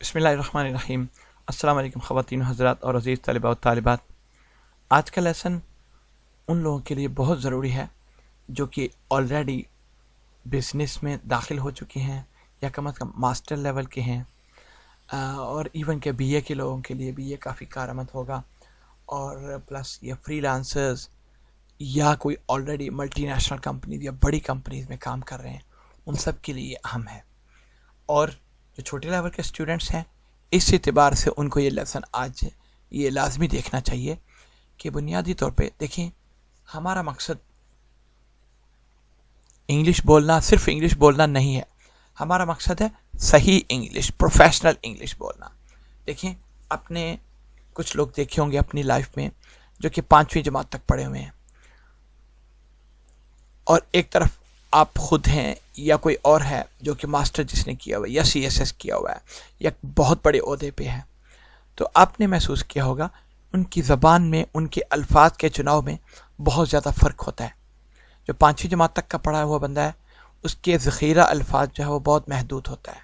بسم اللہ الرحمن الرحیم۔ السلام علیکم خواتین و حضرات اور عزیز طلباء و طالبات۔ آج کا لیسن ان لوگوں کے لیے بہت ضروری ہے جو کہ آلریڈی بزنس میں داخل ہو چکے ہیں یا کم از کم ماسٹر لیول کے ہیں، اور ایون کہ بی اے کے لوگوں کے لیے بھی یہ کافی کارآمد ہوگا، اور پلس یہ فری لانسرز یا کوئی آلریڈی ملٹی نیشنل کمپنیز یا بڑی کمپنیز میں کام کر رہے ہیں، ان سب کے لیے یہ اہم ہے۔ اور جو چھوٹے لیول کے اسٹوڈنٹس ہیں، اس اعتبار سے ان کو یہ لیسن آج یہ لازمی دیکھنا چاہیے کہ بنیادی طور پہ دیکھیں، ہمارا مقصد انگلش بولنا، صرف انگلش بولنا نہیں ہے، ہمارا مقصد ہے صحیح انگلش، پروفیشنل انگلش بولنا۔ دیکھیں، اپنے کچھ لوگ دیکھے ہوں گے اپنی لائف میں جو کہ 5ویں جماعت تک پڑھے ہوئے ہیں، اور ایک طرف آپ خود ہیں یا کوئی اور ہے جو کہ ماسٹر جس نے کیا ہوا ہے یا سی ایس ایس کیا ہوا ہے یا بہت بڑے عہدے پہ ہے، تو آپ نے محسوس کیا ہوگا ان کی زبان میں، ان کے الفاظ کے چناؤ میں بہت زیادہ فرق ہوتا ہے۔ جو 5ویں جماعت تک کا پڑھا ہوا بندہ ہے، اس کے ذخیرہ الفاظ جو ہے وہ بہت محدود ہوتا ہے،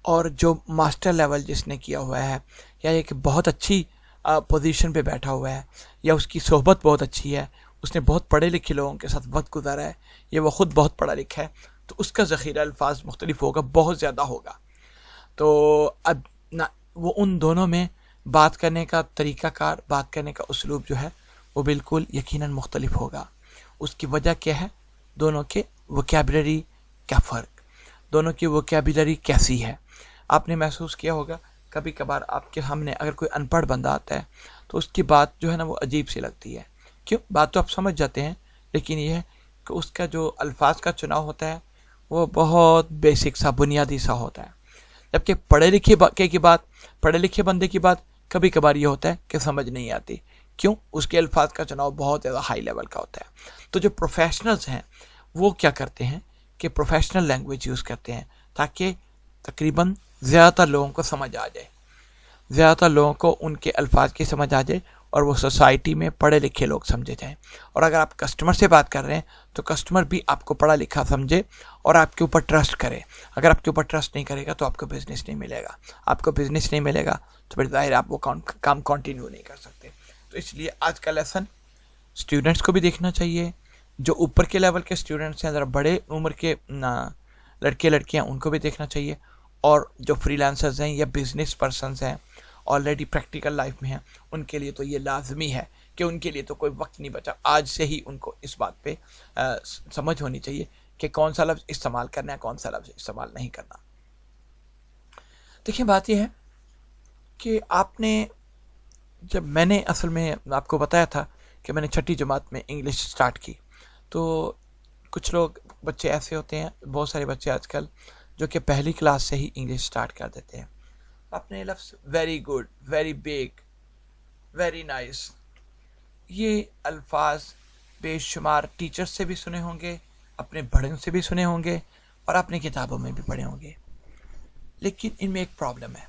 اور جو ماسٹر لیول جس نے کیا ہوا ہے یا ایک بہت اچھی پوزیشن پہ بیٹھا ہوا ہے یا اس کی صحبت بہت اچھی ہے، اس نے بہت پڑھے لکھے لوگوں کے ساتھ وقت گزارا ہے، یا وہ خود بہت پڑھا لکھا ہے، تو اس کا ذخیرہ الفاظ مختلف ہوگا، بہت زیادہ ہوگا۔ تو اب نہ وہ ان دونوں میں بات کرنے کا طریقہ کار، بات کرنے کا اسلوب جو ہے وہ بالکل یقیناً مختلف ہوگا۔ اس کی وجہ کیا ہے؟ دونوں کے ووکیبلری کا فرق، دونوں کی ووکیبلری کیسی ہے۔ آپ نے محسوس کیا ہوگا کبھی کبھار آپ کے سامنے اگر کوئی ان پڑھ بندہ آتا ہے تو اس کی بات جو ہے نا وہ عجیب سی لگتی ہے۔ کیوں؟ بات تو آپ سمجھ جاتے ہیں، لیکن یہ ہے کہ اس کا جو الفاظ کا چناؤ ہوتا ہے وہ بہت بیسک سا، بنیادی سا ہوتا ہے، جبکہ پڑھے لکھے بندے کی بات کبھی کبھار یہ ہوتا ہے کہ سمجھ نہیں آتی۔ کیوں؟ اس کے الفاظ کا چناؤ بہت زیادہ ہائی لیول کا ہوتا ہے۔ تو جو پروفیشنلز ہیں وہ کیا کرتے ہیں کہ پروفیشنل لینگویج یوز کرتے ہیں تاکہ تقریباً زیادہ تر لوگوں کو سمجھ آ جائے، زیادہ تر لوگوں کو ان کے الفاظ کی سمجھ آ جائے، اور وہ سوسائٹی میں پڑھے لکھے لوگ سمجھے جائیں۔ اور اگر آپ کسٹمر سے بات کر رہے ہیں تو کسٹمر بھی آپ کو پڑھا لکھا سمجھے اور آپ کے اوپر ٹرسٹ کرے۔ اگر آپ کے اوپر ٹرسٹ نہیں کرے گا تو آپ کو بزنس نہیں ملے گا، آپ کو بزنس نہیں ملے گا تو پھر ظاہر آپ وہ کام کنٹینیو نہیں کر سکتے۔ تو اس لیے آج کا لیسن اسٹوڈنٹس کو بھی دیکھنا چاہیے، جو اوپر کے لیول کے اسٹوڈنٹس ہیں، ذرا بڑے عمر کے لڑکے لڑکیاں، ان کو بھی دیکھنا چاہیے، اور جو فری لانسرز ہیں یا بزنس پرسنز ہیں آلریڈی پریکٹیکل لائف میں ہیں، ان کے لیے تو یہ لازمی ہے کہ ان کے لیے تو کوئی وقت نہیں بچا، آج سے ہی ان کو اس بات پہ سمجھ ہونی چاہیے کہ کون سا لفظ استعمال کرنا ہے، کون سا لفظ استعمال نہیں کرنا۔ دیکھیں، بات یہ ہے کہ آپ نے، جب میں نے اصل میں آپ کو بتایا تھا کہ میں نے 6ٹھی جماعت میں انگلش سٹارٹ کی، تو کچھ لوگ بچے ایسے ہوتے ہیں، بہت سارے بچے آج کل جو کہ پہلی کلاس سے ہی انگلش سٹارٹ کر دیتے ہیں۔ اپنے لفظ very good, very big, very nice, یہ الفاظ بے شمار ٹیچر سے بھی سنے ہوں گے، اپنے بڑوں سے بھی سنے ہوں گے، اور اپنی کتابوں میں بھی پڑھے ہوں گے، لیکن ان میں ایک پرابلم ہے۔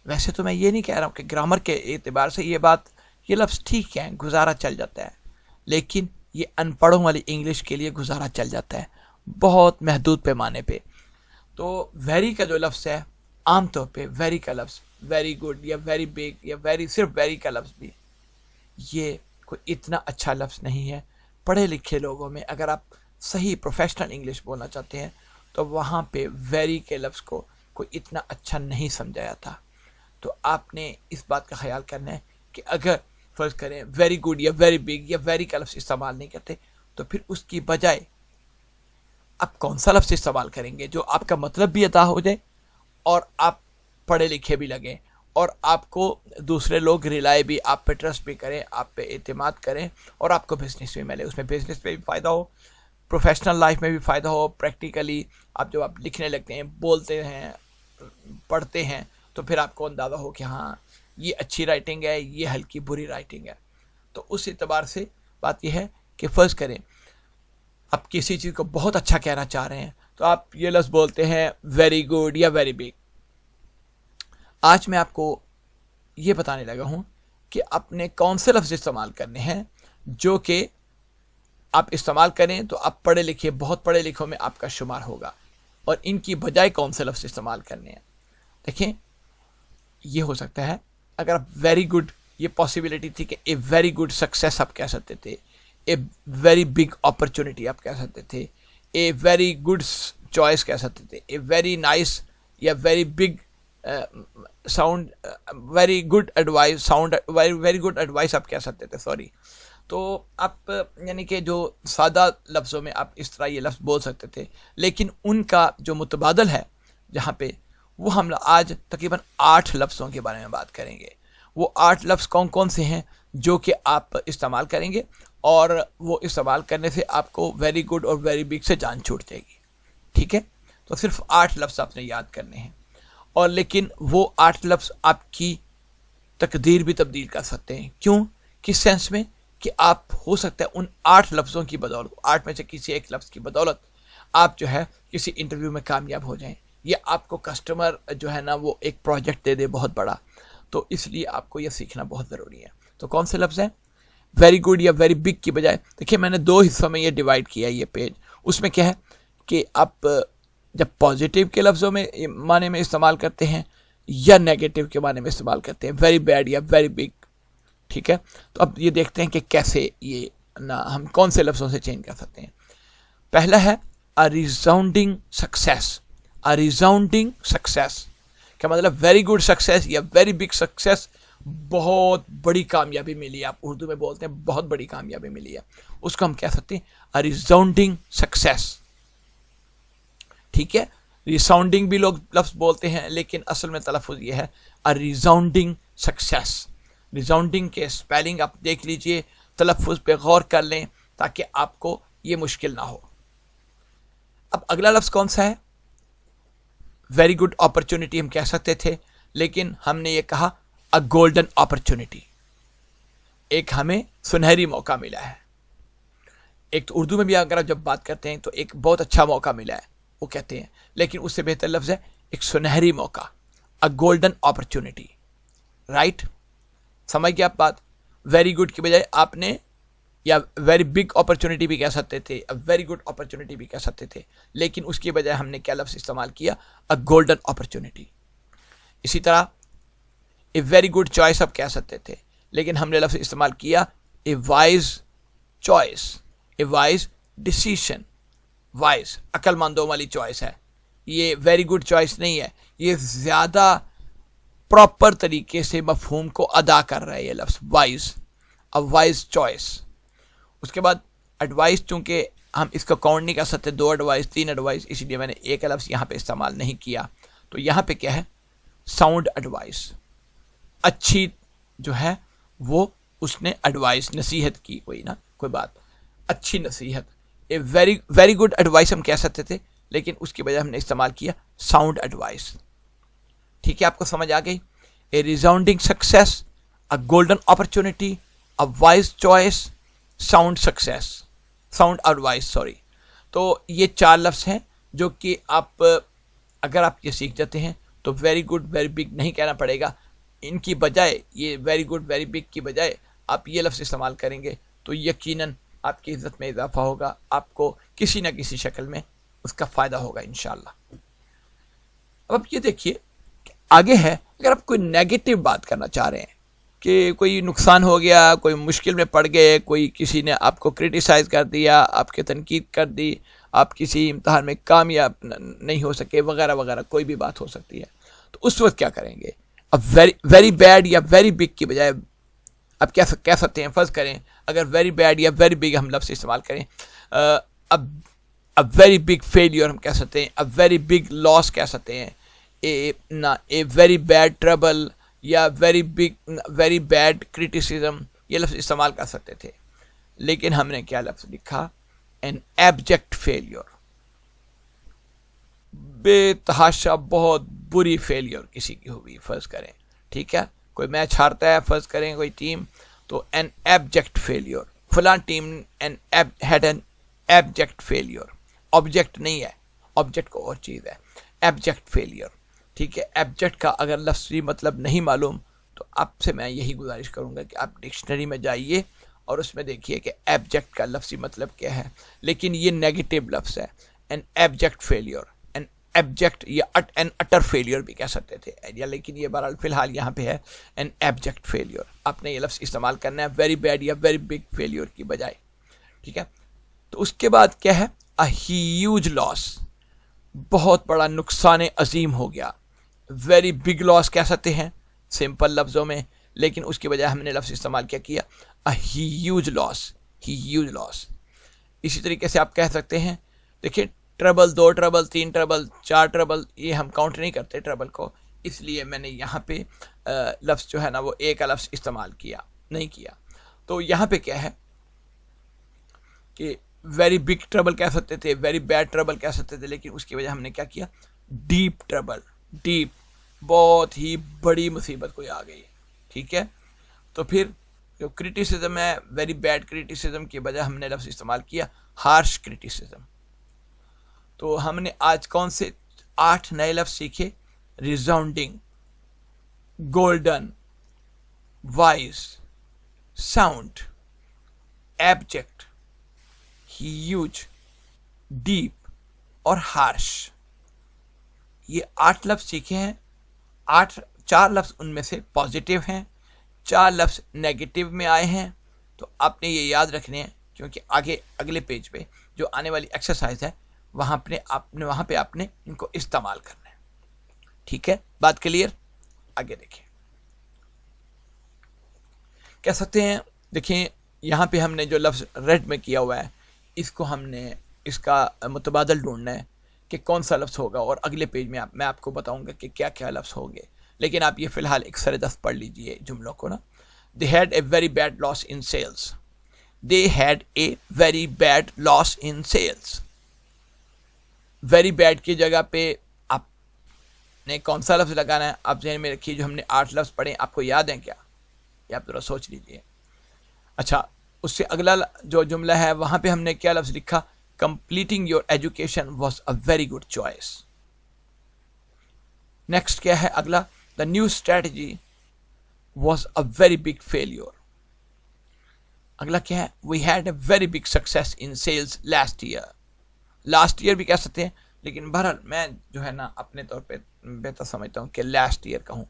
ویسے تو میں یہ نہیں کہہ رہا ہوں کہ گرامر کے اعتبار سے یہ لفظ ٹھیک ہے، گزارا چل جاتا ہے، لیکن یہ ان پڑھوں والی انگلش کے لیے گزارا چل جاتا ہے بہت محدود پیمانے پہ۔ تو ویری کا جو لفظ ہے، عام طور پہ ویری کا لفظ، ویری گڈ یا ویری بگ یا ویری، صرف ویری کا لفظ بھی یہ کوئی اتنا اچھا لفظ نہیں ہے۔ پڑھے لکھے لوگوں میں اگر آپ صحیح پروفیشنل انگلش بولنا چاہتے ہیں تو وہاں پہ ویری کے لفظ کو کوئی اتنا اچھا نہیں سمجھایا تھا۔ تو آپ نے اس بات کا خیال کرنا ہے کہ اگر فرض کریں ویری گڈ یا ویری بگ یا ویری کا لفظ استعمال نہیں کرتے تو پھر اس کی بجائے آپ کون سا لفظ استعمال کریں گے جو آپ کا مطلب بھی ادا ہو جائے اور آپ پڑھے لکھے بھی لگیں، اور آپ کو دوسرے لوگ ریلائے بھی، آپ پہ ٹرسٹ بھی کریں، آپ پہ اعتماد کریں، اور آپ کو بزنس بھی ملے، اس میں بزنس پہ بھی فائدہ ہو، پروفیشنل لائف میں بھی فائدہ ہو، پریکٹیکلی آپ جب آپ لکھنے لگتے ہیں، بولتے ہیں، پڑھتے ہیں، تو پھر آپ کو اندازہ ہو کہ ہاں یہ اچھی رائٹنگ ہے، یہ ہلکی بری رائٹنگ ہے۔ تو اس اعتبار سے بات یہ ہے کہ فرض کریں آپ کسی چیز کو بہت اچھا کہنا چاہ رہے ہیں تو آپ یہ لفظ بولتے ہیں ویری گڈ یا ویری بگ۔ آج میں آپ کو یہ بتانے لگا ہوں کہ اپنے کون سے لفظ استعمال کرنے ہیں جو کہ آپ استعمال کریں تو آپ پڑھے لکھے، بہت پڑھے لکھوں میں آپ کا شمار ہوگا، اور ان کی بجائے کون سے لفظ استعمال کرنے ہیں۔ دیکھیں، یہ ہو سکتا ہے اگر آپ ویری گڈ، یہ پاسبلٹی تھی کہ اے ویری گڈ سکسیس آپ کہہ سکتے تھے، اے ویری بگ اپرچونٹی آپ کہہ سکتے تھے، اے ویری گڈ چوائس کہہ سکتے تھے، اے ویری نائس یا very big sound, very good advice, sound very good advice آپ کہہ سکتے تھے، سوری. تو آپ یعنی کہ جو سادہ لفظوں میں آپ اس طرح یہ لفظ بول سکتے تھے، لیکن ان کا جو متبادل ہے جہاں پہ، وہ ہم آج تقریباً 8 لفظوں کے بارے میں بات کریں گے. وہ 8 لفظ کون کون سے ہیں جو کہ آپ استعمال کریں گے، اور وہ استعمال کرنے سے آپ کو ویری گڈ اور ویری بگ سے جان چھوٹ جائے گی. ٹھیک ہے، تو صرف 8 لفظ آپ نے یاد کرنے ہیں، اور لیکن وہ 8 لفظ آپ کی تقدیر بھی تبدیل کر سکتے ہیں. کیوں؟ کس سینس میں کہ آپ ہو سکتا ہے ان 8 لفظوں کی بدولت، 8 میں سے کسی ایک لفظ کی بدولت آپ جو ہے کسی انٹرویو میں کامیاب ہو جائیں، یا آپ کو کسٹمر جو ہے نا وہ ایک پروجیکٹ دے دے بہت بڑا. تو اس لیے آپ کو یہ سیکھنا بہت ضروری ہے. تو کون سے لفظ ہیں؟ ویری گڈ یا ویری بگ کی بجائے دیکھیے میں نے 2 حصوں میں یہ ڈیوائڈ کیا ہے یہ پیج. اس میں کیا ہے کہ آپ جب پازیٹیو کے لفظوں میں معنی میں استعمال کرتے ہیں یا نیگیٹو کے معنی میں استعمال کرتے ہیں، ویری بیڈ یا ویری بگ. ٹھیک ہے، تو اب یہ دیکھتے ہیں کہ کیسے یہ نا ہم کون سے لفظوں سے چینج کر سکتے ہیں. پہلا ہے a resounding success. a resounding success کا مطلب ویری گڈ سکسیس یا ویری بگ سکسیس، بہت بڑی کامیابی ملی. آپ اردو میں بولتے ہیں بہت بڑی کامیابی ملی ہے، اس کو ہم کہہ سکتے ہیں a resounding success. ٹھیک ہے، ریساؤنڈنگ بھی لوگ لفظ بولتے ہیں، لیکن اصل میں تلفظ یہ ہے a resounding success. ریساؤنڈنگ کے اسپیلنگ آپ دیکھ لیجئے، تلفظ پہ غور کر لیں تاکہ آپ کو یہ مشکل نہ ہو. اب اگلا لفظ کون سا ہے؟ ویری گڈ اپرچونٹی ہم کہہ سکتے تھے، لیکن ہم نے یہ کہا اے گولڈن اپرچونٹی، ایک ہمیں سنہری موقع ملا ہے. ایک تو اردو میں بھی اگر آپ جب بات کرتے ہیں تو ایک بہت اچھا موقع ملا ہے وہ کہتے ہیں، لیکن اس سے بہتر لفظ ہے ایک سنہری موقع، اے گولڈن اپرچونٹی. رائٹ، سمجھ گیا آپ بات؟ ویری گڈ کی بجائے آپ نے یا ویری بگ اپرچونٹی بھی کہہ سکتے تھے، ویری گڈ اپرچونٹی بھی کہہ سکتے تھے، لیکن اس کی بجائے ہم نے کیا لفظ استعمال کیا؟ اے گولڈن اپرچونٹی. اسی طرح اے ویری گڈ چوائس آپ کہہ سکتے تھے، لیکن ہم نے لفظ استعمال کیا اے wise choice, a wise decision. Wise عقل مندوں والی چوائس ہے، یہ ویری گڈ چوائس نہیں ہے. یہ زیادہ پراپر طریقے سے مفہوم کو ادا کر رہا ہے یہ لفظ وائز، اے وائز چوائس. اس کے بعد ایڈوائس، چونکہ ہم اس کو کاؤنٹ نہیں کر سکتے، 2 ایڈوائس 3 ایڈوائس، اسی لیے میں نے ایک لفظ یہاں پہ استعمال نہیں کیا. تو یہاں پہ کیا ہے؟ Sound advice. اچھی جو ہے وہ اس نے ایڈوائس، نصیحت کی، کوئی نا کوئی بات، اچھی نصیحت. اے ویری گڈ ایڈوائس ہم کہہ سکتے تھے، لیکن اس کی بجائے ہم نے استعمال کیا ساؤنڈ ایڈوائس. ٹھیک ہے، آپ کو سمجھ آ گئی؟ A resounding success, a golden opportunity, a wise choice, sound success, sound advice, sorry. تو یہ 4 لفظ ہیں جو کہ آپ اگر آپ یہ سیکھ جاتے ہیں تو ویری گڈ ویری بگ نہیں کہنا پڑے گا. ان کی بجائے یہ ویری گڈ ویری بگ کی بجائے آپ یہ لفظ استعمال کریں گے تو یقیناً آپ کی عزت میں اضافہ ہوگا، آپ کو کسی نہ کسی شکل میں اس کا فائدہ ہوگا انشاءاللہ. اب آپ یہ دیکھیے آگے ہے، اگر آپ کوئی نیگیٹو بات کرنا چاہ رہے ہیں کہ کوئی نقصان ہو گیا، کوئی مشکل میں پڑ گئے، کوئی کسی نے آپ کو کرٹیسائز کر دیا، آپ کے تنقید کر دی، آپ کسی امتحان میں کامیاب نہیں ہو سکے، وغیرہ وغیرہ، کوئی بھی بات ہو سکتی ہے، تو اس وقت کیا کریں گے؟ اب ویری بیڈ یا ویری بگ کی بجائے اب کہہ سکتے ہیں، فرض کریں اگر ویری بیڈ یا ویری بگ ہم لفظ استعمال کریں، اب ویری بگ فیلیور ہم کہہ سکتے ہیں، اب ویری بگ لاس کہہ سکتے ہیں، اے ویری بیڈ ٹربل یا ویری بیڈ کرٹیسزم، یہ لفظ استعمال کر سکتے تھے. لیکن ہم نے کیا لفظ لکھا؟ این ایبجیکٹ فیلیور، بے تحاشا بہت بری فیلیور کسی کی ہوئی، فرض کریں. ٹھیک ہے، کوئی میچ ہارتا ہے، فرض کریں کوئی ٹیم، تو این ایبجیکٹ فیلیور، فلاں team head an abject failure. Object نہیں ہے، آبجیکٹ کو اور چیز ہے، ایبجیکٹ فیلیور. ٹھیک ہے، ایبجیکٹ کا اگر لفظی مطلب نہیں معلوم تو آپ سے میں یہی گزارش کروں گا کہ آپ ڈکشنری میں جائیے اور اس میں دیکھیے کہ ایبجیکٹ کا لفظی مطلب کیا ہے. لیکن یہ نیگیٹو لفظ ہے، این ایبجیکٹ فیلیور، این ایبجیکٹ یا این اٹر فیلئر بھی کہہ سکتے تھے یا، لیکن یہ بہرحال فی الحال یہاں پہ ہے این ایبجیکٹ فیلئر. آپ نے یہ لفظ استعمال کرنا ہے ویری بیڈ یا ویری بگ فیلئر کی بجائے. ٹھیک ہے. تو اس کے بعد کیا ہے؟ اے ہیوج لاس، بہت بڑا نقصان عظیم ہو گیا. ویری بگ لاس کہہ سکتے ہیں سمپل لفظوں میں، لیکن اس کی بجائے ہم نے لفظ استعمال کیا اے ہیوج لاس، ہیوج لاس. اسی طریقے سے آپ کہہ سکتے ہیں، دیکھیں ٹربل، 2 ٹربل، 3 ٹربل، 4 ٹربل، یہ ہم کاؤنٹ نہیں کرتے ٹربل کو، اس لیے میں نے یہاں پہ لفظ جو ہے نا وہ ایک کا لفظ استعمال نہیں کیا. تو یہاں پہ کیا ہے کہ ویری بگ ٹربل کہہ سکتے تھے، ویری بیڈ ٹربل کہہ سکتے تھے، لیکن اس کی وجہ ہم نے کیا کیا؟ ڈیپ ٹربل، ڈیپ، بہت ہی بڑی مصیبت کوئی آ گئی. ٹھیک ہے. تو پھر جو کرٹیسزم ہے، ویری بیڈ کرٹیسزم کی بجائے ہم نے لفظ استعمال کیا ہارش کرٹیسزم. تو ہم نے آج کون سے 8 نئے لفظ سیکھے؟ Resounding, golden, wise, sound, abject, huge, deep اور ہارش. یہ 8 لفظ سیکھے ہیں. 4 لفظ ان میں سے پازیٹیو ہیں، 4 لفظ نیگیٹو میں آئے ہیں. تو آپ نے یہ یاد رکھنے ہیں، کیونکہ آگے اگلے پیج پہ جو آنے والی ایکسرسائز ہے وہاں پہ آپ نے ان کو استعمال کرنا ہے. ٹھیک ہے، بات کلیئر؟ آگے دیکھیں. کہہ سکتے ہیں، دیکھیں یہاں پہ ہم نے جو لفظ ریڈ میں کیا ہوا ہے، اس کو ہم نے اس کا متبادل ڈھونڈنا ہے کہ کون سا لفظ ہوگا، اور اگلے پیج میں میں آپ کو بتاؤں گا کہ کیا کیا لفظ ہوں گے. لیکن آپ یہ فی الحال ایک سر دست پڑھ لیجئے جملوں کو نا. They had a very bad loss in sales. They had a very bad loss in sales. Very bad کی جگہ پہ آپ نے کون سا لفظ لگانا ہے؟ آپ ذہن میں رکھیے، جو ہم نے 8 لفظ پڑھے آپ کو یاد ہیں کیا؟ یہ آپ ذرا سوچ لیجئے. اچھا، اس سے اگلا جو جملہ ہے وہاں پہ ہم نے کیا لفظ لکھا؟ Completing your education was a very good choice. Next کیا ہے اگلا؟ The new strategy was a very big failure. اگلا کیا ہے؟ We had a very big success in sales last year. Last year بھی کہہ سکتے ہیں، لیکن بہرحال میں جو ہے نا اپنے طور پہ بہتر سمجھتا ہوں کہ لاسٹ ایئر کہوں.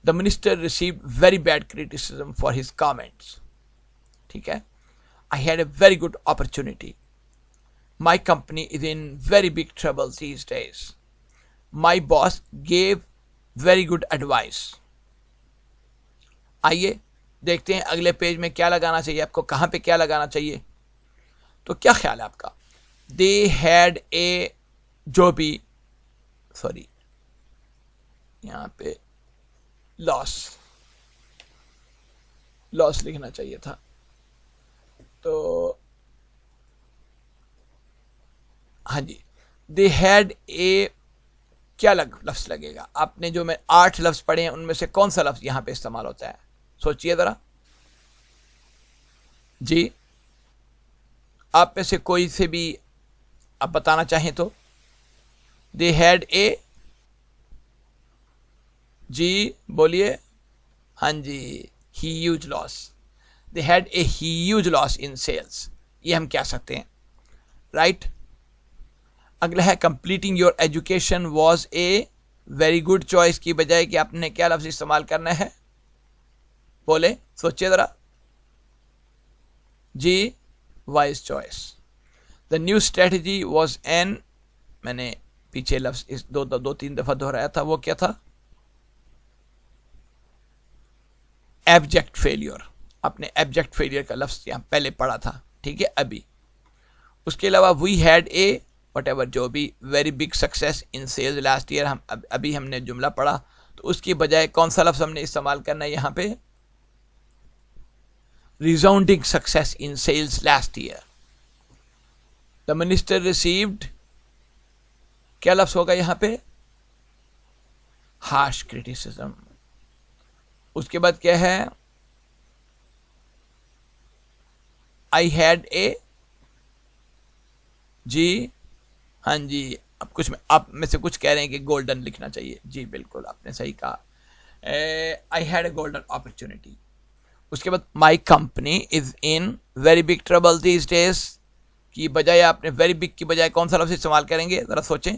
The minister received very bad criticism for his comments. ٹھیک ہے. I had a very good opportunity. My company is in very big trouble these days. My boss gave very good advice. آئیے دیکھتے ہیں اگلے page میں کیا لگانا چاہیے آپ کو، کہاں پہ کیا لگانا چاہیے. تو کیا خیال ہے آپ کا؟ They had a جو بھی یہاں پہ لاس لکھنا چاہیے تھا. تو ہاں جی، they had a کیا لفظ لگے گا؟ آپ نے جو میں 8 لفظ پڑھے ہیں ان میں سے کون سا لفظ یہاں پہ استعمال ہوتا ہے؟ سوچئے ذرا. جی آپ میں سے کوئی سے بھی آپ بتانا چاہیں تو. They had a، جی بولیے. ہاں جی، huge loss. They had a huge loss in sales. یہ ہم کہہ سکتے ہیں، رائٹ. اگلا ہے completing your education was a very good choice کی بجائے کہ آپ نے کیا لفظ استعمال کرنا ہے؟ بولے، سوچئے ذرا. جی wise choice. The new strategy was an، میں نے پیچھے لفظ اس 2-3 دفعہ دہرایا تھا، وہ کیا تھا؟ ایبجیکٹ فیلئر. آپ نے ایبجیکٹ فیلئر کا لفظ یہاں پہلے پڑھا تھا. ٹھیک ہے. ابھی اس کے علاوہ we had a whatever جو بھی very big success in sales last year، ابھی ہم نے جملہ پڑھا، تو اس کی بجائے کون سا لفظ ہم نے استعمال کرنا ہے یہاں پہ؟ resounding success in sales last year. The minister received، کیا لفظ ہوگا یہاں پہ؟ harsh criticism. اس کے بعد کیا ہے؟ I had a، جی ہاں جی، اب کچھ میں آپ میں سے کچھ کہہ رہے ہیں کہ گولڈن لکھنا چاہیے. جی بالکل آپ نے صحیح کہا. I had a golden opportunity. اس کے بعد my company is in very big trouble these days کی بجائے آپ نے very big کی بجائے کون سا لفظ استعمال کریں گے؟ ذرا سوچیں.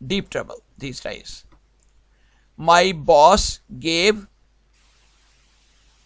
deep trouble these days. My boss gave,